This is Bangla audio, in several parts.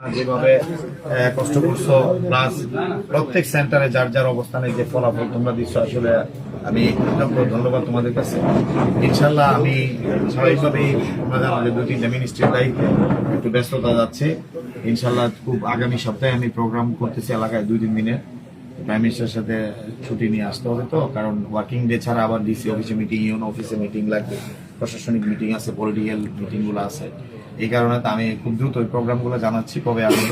যেভাবে কষ্ট করছো প্লাস প্রত্যেক সেন্টারে যার যার অবস্থানে যে ফলাফল তোমরা দিচ্ছ, আসলে আমি ধন্যবাদ তোমাদের কাছে। ইনশাল্লাহ আমি স্বাভাবিকভাবেই তোমরা জানো যে 2-3টা মিনিস্ট্রির দায়িত্বে একটু ব্যস্ততা যাচ্ছে। ইনশাল্লাহ খুব আগামী সপ্তাহে আমি প্রোগ্রাম করতেছি এলাকায় 2-3 দিনের। প্রাইম মিনিস্টারের সাথে ছুটি নিয়ে আসতে হবে, তো কারণ ওয়ার্কিং ডে ছাড়া আবার ডিসি অফিসে মিটিং, ইউনো অফিসে মিটিং লাগবে, প্রশাসনিক মিটিং আছে, পলিটিক্যাল মিটিংগুলো আছে। এই কারণে তো আমি খুব দ্রুত ওই প্রোগ্রামগুলো জানাচ্ছি কবে আমি।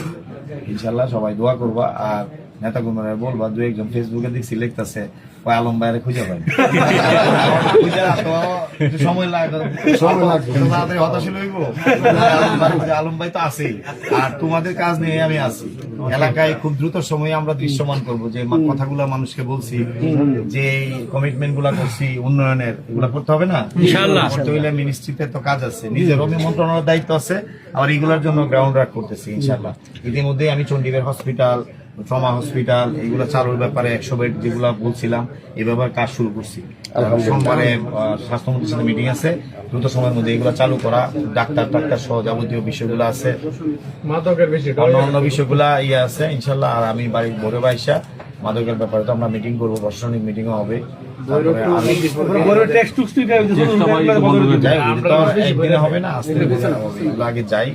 ইনশাল্লাহ সবাই দোয়া করবা, আর নেতাকর্মীরা বলবা, 2-1 ফেসবুকে দেখছি লিখতেছে ওই আলম ভাইয়ের খুঁজে পাই সময় লাগবে, হতাশ লইব। আলম ভাই তো আছেই, আর তোমাদের কাজ নিয়ে আমি আছি। এলাকায় খুব দ্রুত সময়ে আমরা দৃশ্যমান করবো যে কথাগুলো মানুষকে বলছি, যে কমিটমেন্ট গুলা করছি উন্নয়নের, এগুলা করতে হবে না ইনশাআল্লাহ। করতে হইলে মিনিস্ট্রিতে তো কাজ আছে, নিজের মন্ত্রণালয়ের দায়িত্ব আছে, আবার এগুলোর জন্য গ্রাউন্ড ওয়ার্ক করতেছি ইনশাআল্লাহ। ইতিমধ্যে আমি চণ্ডীগড় হসপিটাল, ট্রমা হসপিটাল এগুলো চালুর ব্যাপারে 100 বেড যেগুলো বলছিলাম, এই ব্যাপারে কাজ শুরু করছি। সোমবারে স্বাস্থ্যমন্ত্রীর সাথে মিটিং আছে, দ্রুত সময়ের মধ্যে এগুলো চালু করা। ডাক্তার সহ যাবতীয় বিষয়গুলো আছে, অন্য বিষয়গুলা আছে ইনশাল্লাহ। আর আমি বাড়ির ভোরে বাইসা মাদকের ব্যাপারে তো আমরা মিটিং করবো, প্রশাসনিক মিটিংও হবে। একদিনে হবে না, আস্তে হবে। আগে যাই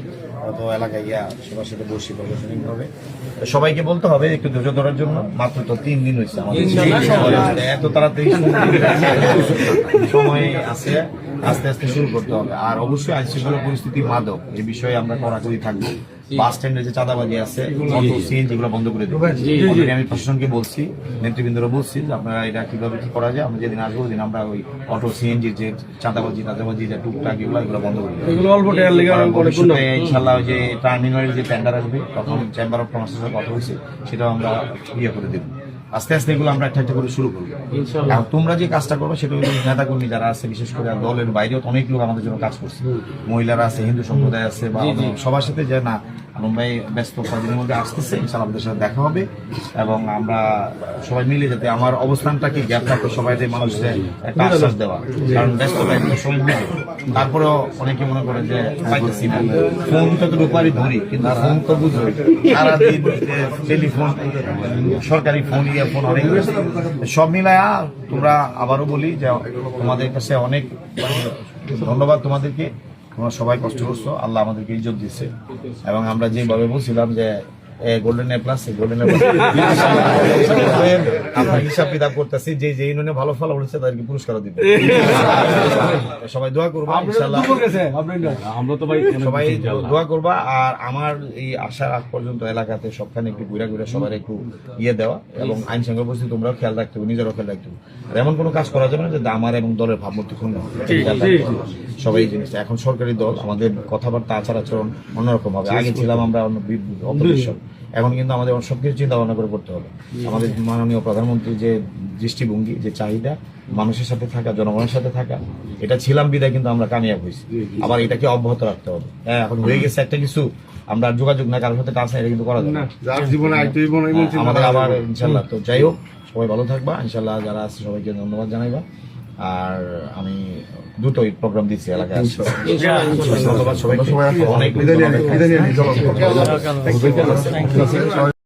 তো এলাকায় গিয়া সবার সাথে বসি, প্রশাসনিক ভাবে সবাইকে বলতে হবে একটু ধৈর্য ধরার জন্য। মাত্র তো 3 দিন হয়েছে আমাদের, এত তাড়াতাড়ি সময় আছে, আস্তে আস্তে শুরু করতে হবে। আর অবশ্যই আইন শৃঙ্খলা পরিস্থিতি, মাদক এই বিষয়ে আমরা কড়াকড়ি থাকবো। বাস স্ট্যান্ডে যে চাঁদাবাজি আছে, অটো সিএনজি এগুলো বন্ধ করে দেবো। আমি প্রশাসনকে বলছি, নেতৃবৃন্দরা বলছি যে আপনারা এটা কিভাবে কি করা যায়। আমরা যেদিন আসবো ওদিন আমরা ওই অটো সিএনজির যে চাঁদাবাজি যে টুকটাক এগুলো বন্ধ করে দেবো ইনশাল্লাহ। ওই যে টার্মিনালের যে টেন্ডার আসবে, তখন চেম্বার অফ কমার্সের সাথে কথা হয়েছে, সেটাও আমরা করে দেবো। আস্তে আস্তে এগুলো আমরা একটা করে শুরু করবো। আর তোমরা যে কাজটা করবো সেটা হলো নেতাকর্মী যারা আছে, বিশেষ করে দলের বাইরেও অনেক লোক আমাদের জন্য কাজ করছে, মহিলারা আছে, হিন্দু সম্প্রদায় আছে, বা সবার সাথে যে না আলম ভাই ব্যস্ত কদিনের মধ্যে আসতেছে, ইনশাআল্লাহ আমাদের সাথে দেখা হবে। এবং আমরা সবাই মিলে যাতে আমার অবস্থানটাকে গ্যাপ রাখতে সবাই মানুষদের একটা আশ্বাস দেওয়া, কারণ ব্যস্ত সময় মিলে। তারপরেও অনেকে মনে করে যে পাইতেছি না, ফোন তো রূপারি ধরি, কিন্তু ফোন তো বুঝো সারাদিন টেলিফোন, সরকারি ফোন, ফোন অনেক সব মিলায়া। তোমরা আবারও বলি যে তোমাদের কাছে অনেক ধন্যবাদ তোমাদেরকে, তোমরা সবাই কষ্ট করছো, আল্লাহ আমাদেরকে ইজ্জত দিচ্ছে। এবং আমরা যেভাবে বলছিলাম যে golden A plus, golden A plus আমরা হিসাব কিতাব করতেছি, যে ইউনিয়নে ভালো ফল উঠেছে তাদেরকে পুরস্কারও দিব। সবাই দোয়া করবা ইনশাআল্লাহ, সবাই দোয়া করবা। আর আমার এই আসার আগ পর্যন্ত এলাকাতে সবখানে একটু ঘুরে ঘুরে সবার একটু দেওয়া, এবং আইন শৃঙ্খলা পরিস্থিতি তোমরাও খেয়াল রাখতে হবে, নিজেরও খেয়াল রাখতে হবে। আর এমন কোনো কাজ করা যাবে না যে আমার এবং দলের ভাবমূর্তি ক্ষুণ্ণ হবে। সবাই এই জিনিসটা, এখন সরকারি দল, আমাদের কথাবার্তা আচার আচরণ অন্যরকম হবে। আগে ছিলাম আমরা অপরিসর, এখন কিন্তু আমাদের সবকিছু চিন্তা ভাবনা করে করতে হবে। আমাদের মাননীয় প্রধানমন্ত্রীর যে দৃষ্টিভঙ্গি, যে চাহিদা, মানুষের সাথে থাকা, জনগণের সাথে থাকা, এটা ছিলাম বিদায় কিন্তু আমরা কামিয়াব হয়েছি। আবার এটাকে অব্যাহত রাখতে হবে। হ্যাঁ, এখন হয়ে গেছে একটা কিছু, আমরা যোগাযোগ না কারোর সাথে টাচ না, এটা কিন্তু করা যাবে না আমাদের। আবার ইনশাল্লাহ, তো যাই হোক, সবাই ভালো থাকবা ইনশাল্লাহ। যারা আছে সবাইকে ধন্যবাদ জানাইবা। আর আমি দুটোই প্রোগ্রাম দিচ্ছি এলাকায়, ধন্যবাদ সবাইকে। অনেক